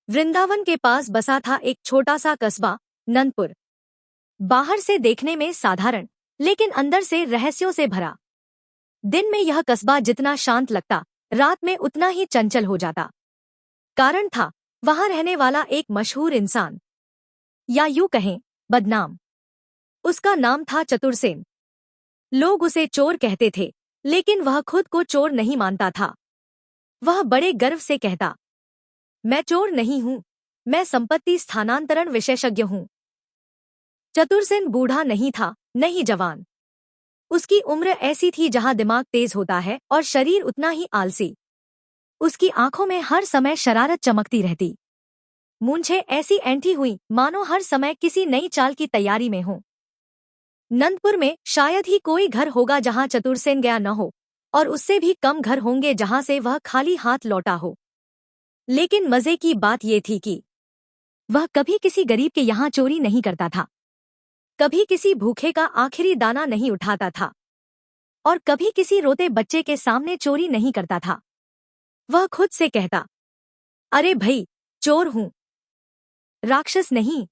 वृंदावन के पास बसा था एक छोटा सा कस्बा, नंदपुर। बाहर से देखने में साधारण, लेकिन अंदर से रहस्यों से भरा। दिन में यह कस्बा जितना शांत लगता, रात में उतना ही चंचल हो जाता। कारण था वहां रहने वाला एक मशहूर इंसान, या यूं कहें बदनाम। उसका नाम था चतुरसेन। लोग उसे चोर कहते थे, लेकिन वह खुद को चोर नहीं मानता था। वह बड़े गर्व से कहता, मैं चोर नहीं हूं, मैं संपत्ति स्थानांतरण विशेषज्ञ हूं। चतुरसेन बूढ़ा नहीं था, नहीं जवान। उसकी उम्र ऐसी थी जहां दिमाग तेज होता है और शरीर उतना ही आलसी। उसकी आंखों में हर समय शरारत चमकती रहती। मूंछें ऐसी ऐंठी हुई मानो हर समय किसी नई चाल की तैयारी में हो। नंदपुर में शायद ही कोई घर होगा जहां चतुरसेन गया न हो, और उससे भी कम घर होंगे जहां से वह खाली हाथ लौटा हो। लेकिन मजे की बात यह थी कि वह कभी किसी गरीब के यहाँ चोरी नहीं करता था, कभी किसी भूखे का आखिरी दाना नहीं उठाता था, और कभी किसी रोते बच्चे के सामने चोरी नहीं करता था। वह खुद से कहता, अरे भई, चोर हूं, राक्षस नहीं।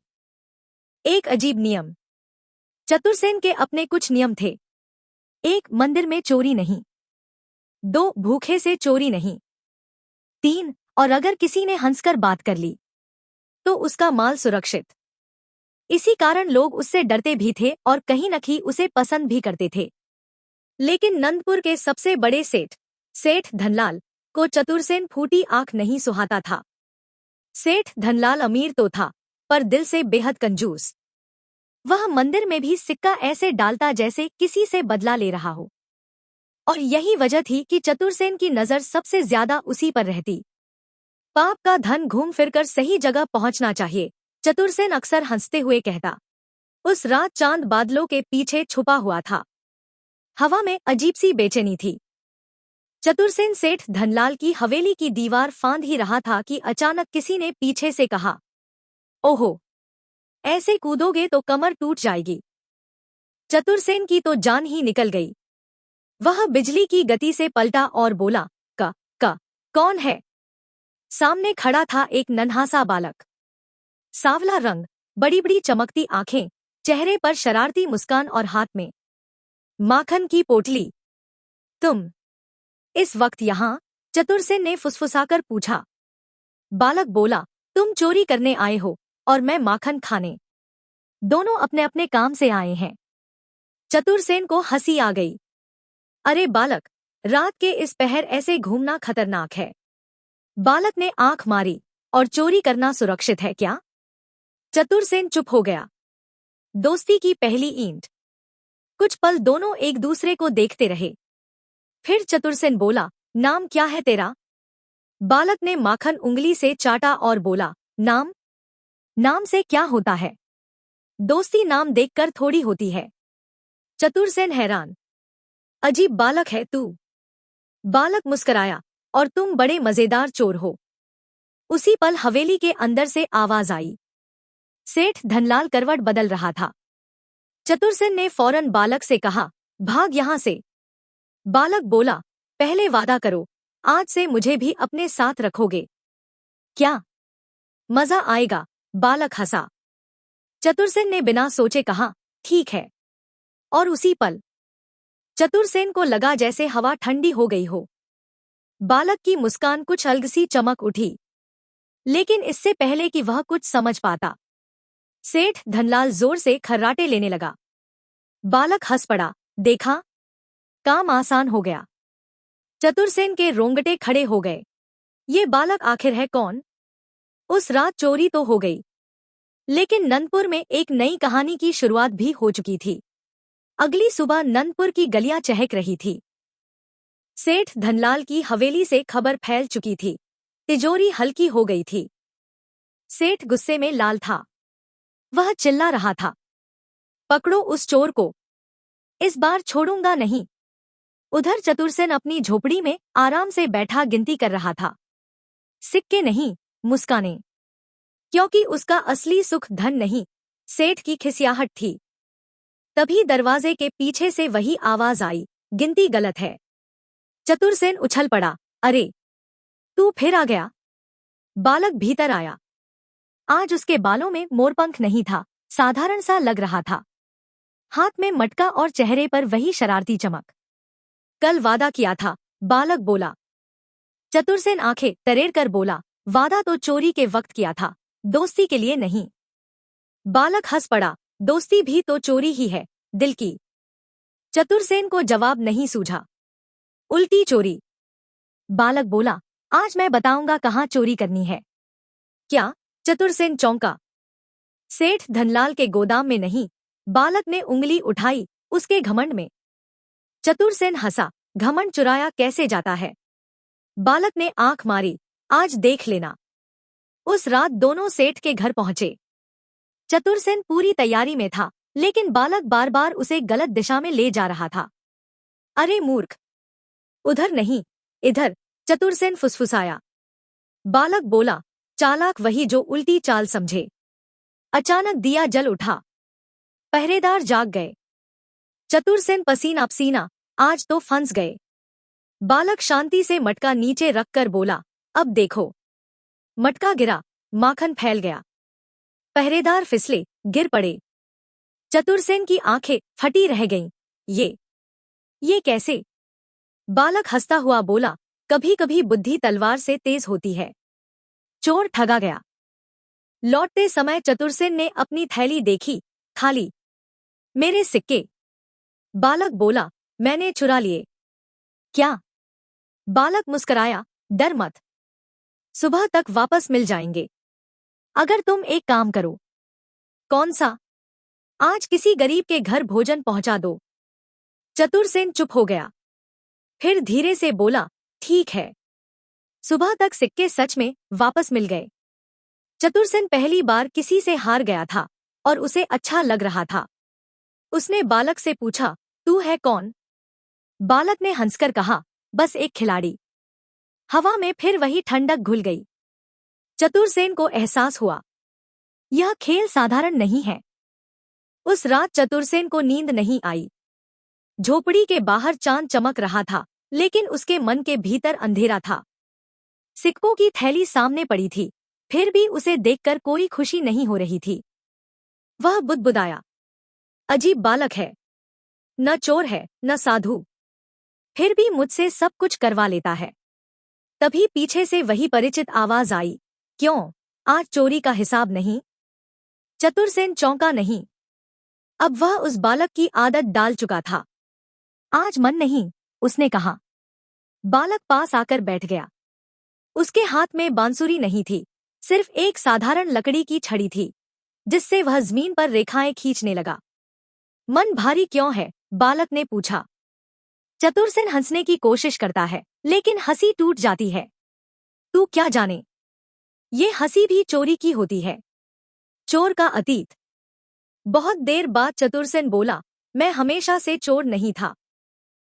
एक अजीब नियम। चतुरसेन के अपने कुछ नियम थे। 1. मंदिर में चोरी नहीं। 2. भूखे से चोरी नहीं। 3. और अगर किसी ने हंसकर बात कर ली तो उसका माल सुरक्षित। इसी कारण लोग उससे डरते भी थे और कहीं न कहीं उसे पसंद भी करते थे। लेकिन नंदपुर के सबसे बड़े सेठ धनलाल को चतुरसेन फूटी आंख नहीं सुहाता था। सेठ धनलाल अमीर तो था, पर दिल से बेहद कंजूस। वह मंदिर में भी सिक्का ऐसे डालता जैसे किसी से बदला ले रहा हो। और यही वजह थी कि चतुरसेन की नजर सबसे ज्यादा उसी पर रहती। पाप का धन घूम फिरकर सही जगह पहुंचना चाहिए, चतुरसेन अक्सर हंसते हुए कहता। उस रात चांद बादलों के पीछे छुपा हुआ था। हवा में अजीब सी बेचैनी थी। चतुरसेन सेठ धनलाल की हवेली की दीवार फांद ही रहा था कि अचानक किसी ने पीछे से कहा, ओहो, ऐसे कूदोगे तो कमर टूट जाएगी। चतुरसेन की तो जान ही निकल गई। वह बिजली की गति से पलटा और बोला, का कौन है? सामने खड़ा था एक नन्हा सा बालक। सांवला रंग, बड़ी बड़ी चमकती आंखें, चेहरे पर शरारती मुस्कान और हाथ में माखन की पोटली। तुम इस वक्त यहां? चतुरसेन ने फुसफुसाकर पूछा। बालक बोला, तुम चोरी करने आए हो और मैं माखन खाने। दोनों अपने अपने काम से आए हैं। चतुरसेन को हंसी आ गई। अरे बालक, रात के इस पहर ऐसे घूमना खतरनाक है। बालक ने आंख मारी, और चोरी करना सुरक्षित है क्या? चतुरसेन चुप हो गया। दोस्ती की पहली ईंट। कुछ पल दोनों एक दूसरे को देखते रहे। फिर चतुरसेन बोला, नाम क्या है तेरा? बालक ने माखन उंगली से चाटा और बोला, नाम से क्या होता है? दोस्ती नाम देखकर थोड़ी होती है। चतुरसेन हैरान। अजीब बालक है तू। बालक मुस्कराया, और तुम बड़े मजेदार चोर हो। उसी पल हवेली के अंदर से आवाज आई। सेठ धनलाल करवट बदल रहा था। चतुरसेन ने फौरन बालक से कहा, भाग यहां से। बालक बोला, पहले वादा करो, आज से मुझे भी अपने साथ रखोगे क्या? मजा आएगा। बालक हंसा। चतुरसेन ने बिना सोचे कहा, ठीक है। और उसी पल चतुरसेन को लगा जैसे हवा ठंडी हो गई हो। बालक की मुस्कान कुछ अलग सी चमक उठी। लेकिन इससे पहले कि वह कुछ समझ पाता, सेठ धनलाल जोर से खर्राटे लेने लगा। बालक हंस पड़ा। देखा, काम आसान हो गया। चतुरसेन के रोंगटे खड़े हो गए। ये बालक आखिर है कौन? उस रात चोरी तो हो गई, लेकिन नंदपुर में एक नई कहानी की शुरुआत भी हो चुकी थी। अगली सुबह नंदपुर की गलियां चहक रही थी। सेठ धनलाल की हवेली से खबर फैल चुकी थी। तिजोरी हल्की हो गई थी। सेठ गुस्से में लाल था। वह चिल्ला रहा था, पकड़ो उस चोर को, इस बार छोड़ूंगा नहीं। उधर चतुरसेन अपनी झोपड़ी में आराम से बैठा गिनती कर रहा था। सिक्के नहीं, मुस्काने। क्योंकि उसका असली सुख धन नहीं, सेठ की खिसियाहट थी। तभी दरवाजे के पीछे से वही आवाज आई, गिनती गलत है। चतुरसेन उछल पड़ा। अरे, तू फिर आ गया? बालक भीतर आया। आज उसके बालों में मोरपंख नहीं था, साधारण सा लग रहा था। हाथ में मटका और चेहरे पर वही शरारती चमक। कल वादा किया था, बालक बोला। चतुरसेन आंखें तरेर कर बोला, वादा तो चोरी के वक्त किया था, दोस्ती के लिए नहीं। बालक हंस पड़ा, दोस्ती भी तो चोरी ही है, दिल की। चतुरसेन को जवाब नहीं सूझा। उल्टी चोरी। बालक बोला, आज मैं बताऊंगा कहाँ चोरी करनी है। क्या? चतुरसेन चौंका। सेठ धनलाल के गोदाम में नहीं। बालक ने उंगली उठाई, उसके घमंड में। चतुरसेन हंसा, घमंड चुराया कैसे जाता है? बालक ने आंख मारी, आज देख लेना। उस रात दोनों सेठ के घर पहुंचे। चतुरसेन पूरी तैयारी में था, लेकिन बालक बार बार उसे गलत दिशा में ले जा रहा था। अरे मूर्ख, उधर नहीं, इधर, चतुरसेन फुसफुसाया। बालक बोला, चालाक वही जो उल्टी चाल समझे। अचानक दिया जल उठा। पहरेदार जाग गए। चतुरसेन पसीना पसीना, आज तो फंस गए। बालक शांति से मटका नीचे रखकर बोला, अब देखो। मटका गिरा, माखन फैल गया। पहरेदार फिसले, गिर पड़े। चतुरसेन की आंखें फटी रह गईं। ये कैसे? बालक हंसता हुआ बोला, कभी कभी बुद्धि तलवार से तेज होती है। चोर ठगा गया। लौटते समय चतुरसेन ने अपनी थैली देखी, खाली। मेरे सिक्के। बालक बोला, मैंने चुरा लिए। क्या? बालक मुस्कराया, डर मत, सुबह तक वापस मिल जाएंगे, अगर तुम एक काम करो। कौन सा? आज किसी गरीब के घर भोजन पहुंचा दो। चतुरसेन चुप हो गया, फिर धीरे से बोला, ठीक है। सुबह तक सिक्के सच में वापस मिल गए। चतुरसेन पहली बार किसी से हार गया था और उसे अच्छा लग रहा था। उसने बालक से पूछा, तू है कौन? बालक ने हंसकर कहा, बस एक खिलाड़ी। हवा में फिर वही ठंडक घुल गई। चतुरसेन को एहसास हुआ, यह खेल साधारण नहीं है। उस रात चतुरसेन को नींद नहीं आई। झोपड़ी के बाहर चांद चमक रहा था, लेकिन उसके मन के भीतर अंधेरा था। सिक्कों की थैली सामने पड़ी थी, फिर भी उसे देखकर कोई खुशी नहीं हो रही थी। वह बुदबुदाया, अजीब बालक है, न चोर है न साधु, फिर भी मुझसे सब कुछ करवा लेता है। तभी पीछे से वही परिचित आवाज आई, क्यों, आज चोरी का हिसाब नहीं? चतुरसेन चौंका नहीं। अब वह उस बालक की आदत डाल चुका था। आज मन नहीं, उसने कहा। बालक पास आकर बैठ गया। उसके हाथ में बांसुरी नहीं थी, सिर्फ एक साधारण लकड़ी की छड़ी थी, जिससे वह जमीन पर रेखाएं खींचने लगा। मन भारी क्यों है? बालक ने पूछा। चतुरसेन हंसने की कोशिश करता है, लेकिन हंसी टूट जाती है। तू क्या जाने, ये हंसी भी चोरी की होती है। चोर का अतीत। बहुत देर बाद चतुरसेन बोला, मैं हमेशा से चोर नहीं था।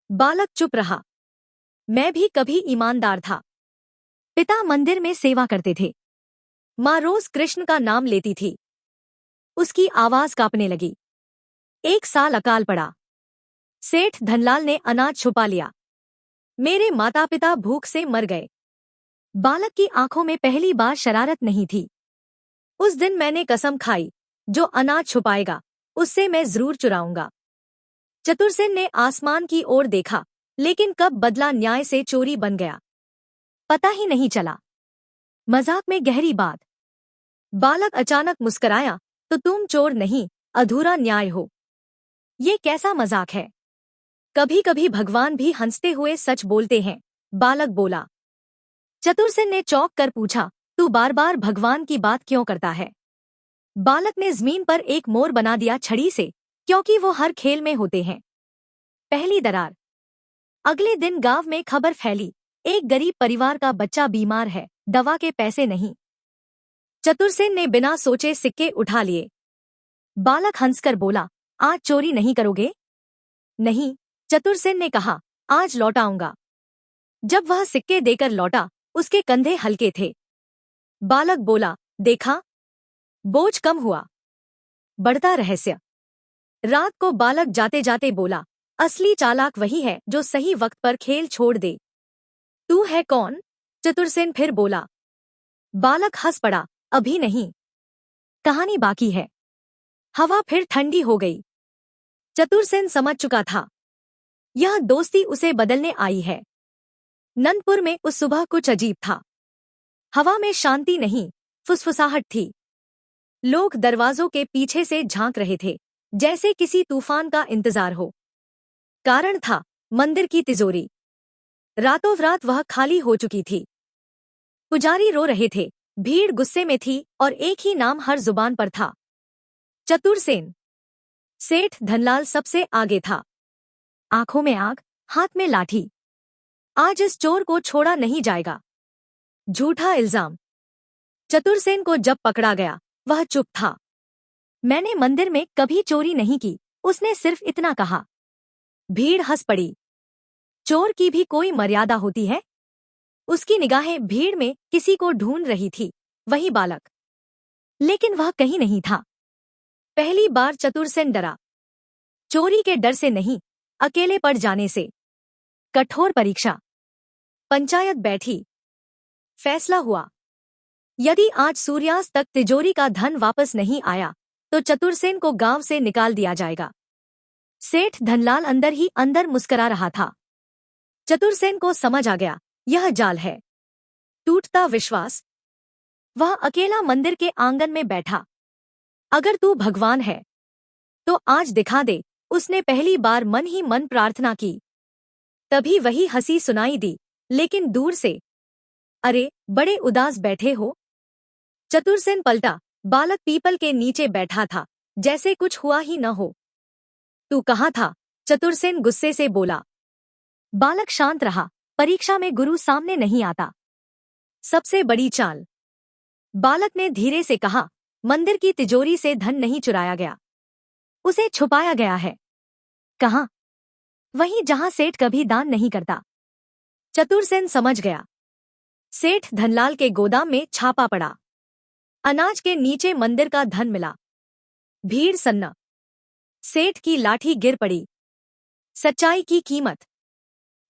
बालक चुप रहा। मैं भी कभी ईमानदार था। पिता मंदिर में सेवा करते थे, माँ रोज कृष्ण का नाम लेती थी। उसकी आवाज कांपने लगी। एक साल अकाल पड़ा। सेठ धनलाल ने अनाज छुपा लिया। मेरे माता पिता भूख से मर गए। बालक की आंखों में पहली बार शरारत नहीं थी। उस दिन मैंने कसम खाई, जो अनाज छुपाएगा उससे मैं जरूर चुराऊंगा। चतुरसेन ने आसमान की ओर देखा, लेकिन कब बदला न्याय से चोरी बन गया, पता ही नहीं चला। मजाक में गहरी बात। बालक अचानक मुस्कराया, तो तुम चोर नहीं, अधूरा न्याय हो। ये कैसा मजाक है? कभी कभी भगवान भी हंसते हुए सच बोलते हैं, बालक बोला। चतुरसेन ने चौंक कर पूछा, तू बार बार भगवान की बात क्यों करता है? बालक ने जमीन पर एक मोर बना दिया छड़ी से, क्योंकि वो हर खेल में होते हैं। पहली दरार। अगले दिन गांव में खबर फैली, एक गरीब परिवार का बच्चा बीमार है, दवा के पैसे नहीं। चतुरसेन ने बिना सोचे सिक्के उठा लिए। बालक हंसकर बोला, आज चोरी नहीं करोगे? नहीं, चतुरसेन ने कहा, आज लौटाऊंगा। जब वह सिक्के देकर लौटा, उसके कंधे हल्के थे। बालक बोला, देखा, बोझ कम हुआ। बढ़ता रहस्य। रात को बालक जाते जाते बोला, असली चालाक वही है जो सही वक्त पर खेल छोड़ दे। तू है कौन? चतुरसेन फिर बोला। बालक हंस पड़ा, अभी नहीं, कहानी बाकी है। हवा फिर ठंडी हो गई। चतुरसेन समझ चुका था, यह दोस्ती उसे बदलने आई है। नंदपुर में उस सुबह कुछ अजीब था। हवा में शांति नहीं, फुसफुसाहट थी। लोग दरवाजों के पीछे से झांक रहे थे, जैसे किसी तूफान का इंतजार हो। कारण था मंदिर की तिजोरी। रातों रात वह खाली हो चुकी थी। पुजारी रो रहे थे, भीड़ गुस्से में थी और एक ही नाम हर जुबान पर था, चतुरसेन। सेठ धनलाल सबसे आगे था, आंखों में आग, हाथ में लाठी। आज इस चोर को छोड़ा नहीं जाएगा। झूठा इल्जाम। चतुरसेन को जब पकड़ा गया, वह चुप था। मैंने मंदिर में कभी चोरी नहीं की, उसने सिर्फ इतना कहा। भीड़ हंस पड़ी। चोर की भी कोई मर्यादा होती है। उसकी निगाहें भीड़ में किसी को ढूंढ रही थी, वही बालक। लेकिन वह कहीं नहीं था। पहली बार चतुरसेन डरा। चोरी के डर से नहीं, अकेले पड़ जाने से। कठोर परीक्षा। पंचायत बैठी। फैसला हुआ, यदि आज सूर्यास्त तक तिजोरी का धन वापस नहीं आया तो चतुरसेन को गांव से निकाल दिया जाएगा। सेठ धनलाल अंदर ही अंदर मुस्करा रहा था। चतुरसेन को समझ आ गया, यह जाल है। टूटता विश्वास। वह अकेला मंदिर के आंगन में बैठा। अगर तू भगवान है तो आज दिखा दे, उसने पहली बार मन ही मन प्रार्थना की। तभी वही हंसी सुनाई दी, लेकिन दूर से। अरे, बड़े उदास बैठे हो। चतुरसेन पलटा। बालक पीपल के नीचे बैठा था, जैसे कुछ हुआ ही न हो। तू कहाँ था? चतुरसेन गुस्से से बोला। बालक शांत रहा। परीक्षा में गुरु सामने नहीं आता। सबसे बड़ी चाल। बालक ने धीरे से कहा, मंदिर की तिजोरी से धन नहीं चुराया गया, उसे छुपाया गया है। कहाँ? वहीं जहां सेठ कभी दान नहीं करता। चतुरसेन समझ गया। सेठ धनलाल के गोदाम में छापा पड़ा। अनाज के नीचे मंदिर का धन मिला। भीड़ सन्ना। सेठ की लाठी गिर पड़ी। सच्चाई की कीमत।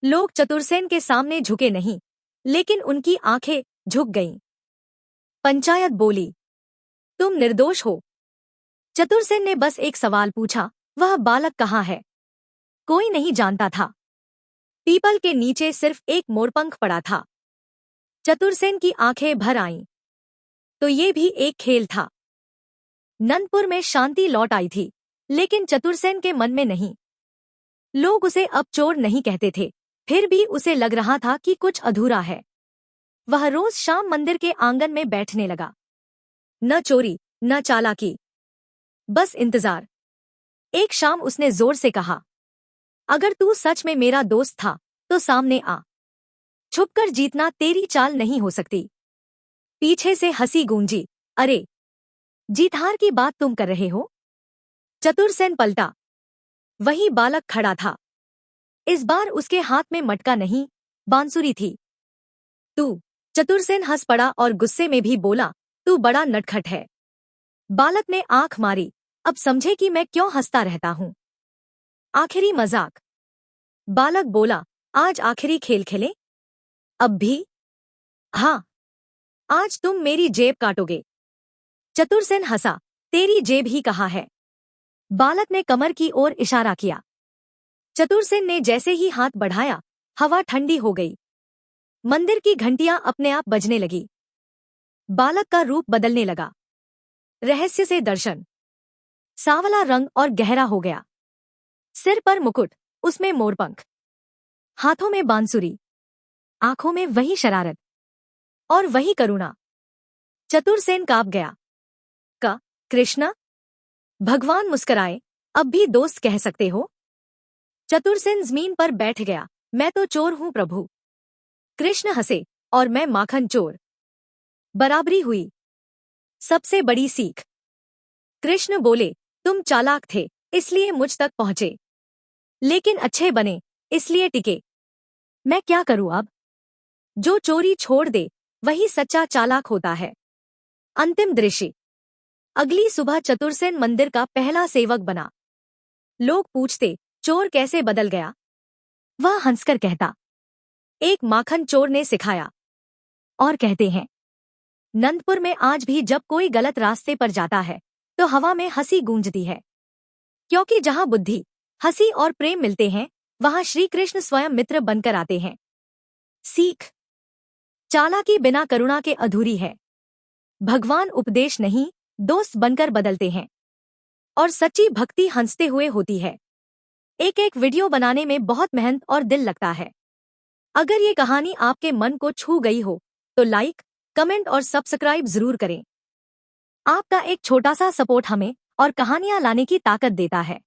लोग चतुरसेन के सामने झुके नहीं, लेकिन उनकी आंखें झुक गईं। पंचायत बोली, तुम निर्दोष हो। चतुरसेन ने बस एक सवाल पूछा, वह बालक कहाँ है? कोई नहीं जानता था। पीपल के नीचे सिर्फ एक मोरपंख पड़ा था। चतुरसेन की आंखें भर आईं। तो ये भी एक खेल था। नंदपुर में शांति लौट आई थी, लेकिन चतुरसेन के मन में नहीं। लोग उसे अब चोर नहीं कहते थे, फिर भी उसे लग रहा था कि कुछ अधूरा है। वह रोज शाम मंदिर के आंगन में बैठने लगा। न चोरी, न चालाकी, बस इंतजार। एक शाम उसने जोर से कहा, अगर तू सच में मेरा दोस्त था तो सामने आ। छुपकर जीतना तेरी चाल नहीं हो सकती। पीछे से हंसी गूंजी, अरे, जीत हार की बात तुम कर रहे हो? चतुरसेन पलटा। वही बालक खड़ा था। इस बार उसके हाथ में मटका नहीं, बांसुरी थी। तू? चतुरसेन हंस पड़ा और गुस्से में भी बोला, तू बड़ा नटखट है। बालक ने आंख मारी, अब समझे कि मैं क्यों हंसता रहता हूं। आखिरी मजाक। बालक बोला, आज आखिरी खेल खेले? अब भी? हाँ, आज तुम मेरी जेब काटोगे। चतुरसेन हंसा, तेरी जेब ही कहाँ है? बालक ने कमर की ओर इशारा किया। चतुरसेन ने जैसे ही हाथ बढ़ाया, हवा ठंडी हो गई। मंदिर की घंटियां अपने आप बजने लगी। बालक का रूप बदलने लगा। रहस्य से दर्शन। सांवला रंग और गहरा हो गया। सिर पर मुकुट, उसमें मोरपंख, हाथों में बांसुरी, आंखों में वही शरारत और वही करुणा। चतुरसेन कांप गया। कृष्णा? भगवान मुस्कराए, अब भी दोस्त कह सकते हो? चतुरसेन जमीन पर बैठ गया। मैं तो चोर हूं प्रभु। कृष्ण हंसे, और मैं माखन चोर। बराबरी हुई। सबसे बड़ी सीख। कृष्ण बोले, तुम चालाक थे, इसलिए मुझ तक पहुंचे, लेकिन अच्छे बने, इसलिए टिके। मैं क्या करूं अब? जो चोरी छोड़ दे, वही सच्चा चालाक होता है। अंतिम दृश्य। अगली सुबह चतुरसेन मंदिर का पहला सेवक बना। लोग पूछते, चोर कैसे बदल गया? वह हंसकर कहता, एक माखन चोर ने सिखाया। और कहते हैं, नंदपुर में आज भी जब कोई गलत रास्ते पर जाता है तो हवा में हंसी गूंजती है, क्योंकि जहां बुद्धि, हंसी और प्रेम मिलते हैं वहां श्री कृष्ण स्वयं मित्र बनकर आते हैं। सीख: चालाकी बिना करुणा के अधूरी है। भगवान उपदेश नहीं, दोस्त बनकर बदलते हैं। और सच्ची भक्ति हंसते हुए होती है। एक एक वीडियो बनाने में बहुत मेहनत और दिल लगता है। अगर ये कहानी आपके मन को छू गई हो तो लाइक, कमेंट और सब्सक्राइब जरूर करें। आपका एक छोटा सा सपोर्ट हमें और कहानियां लाने की ताकत देता है।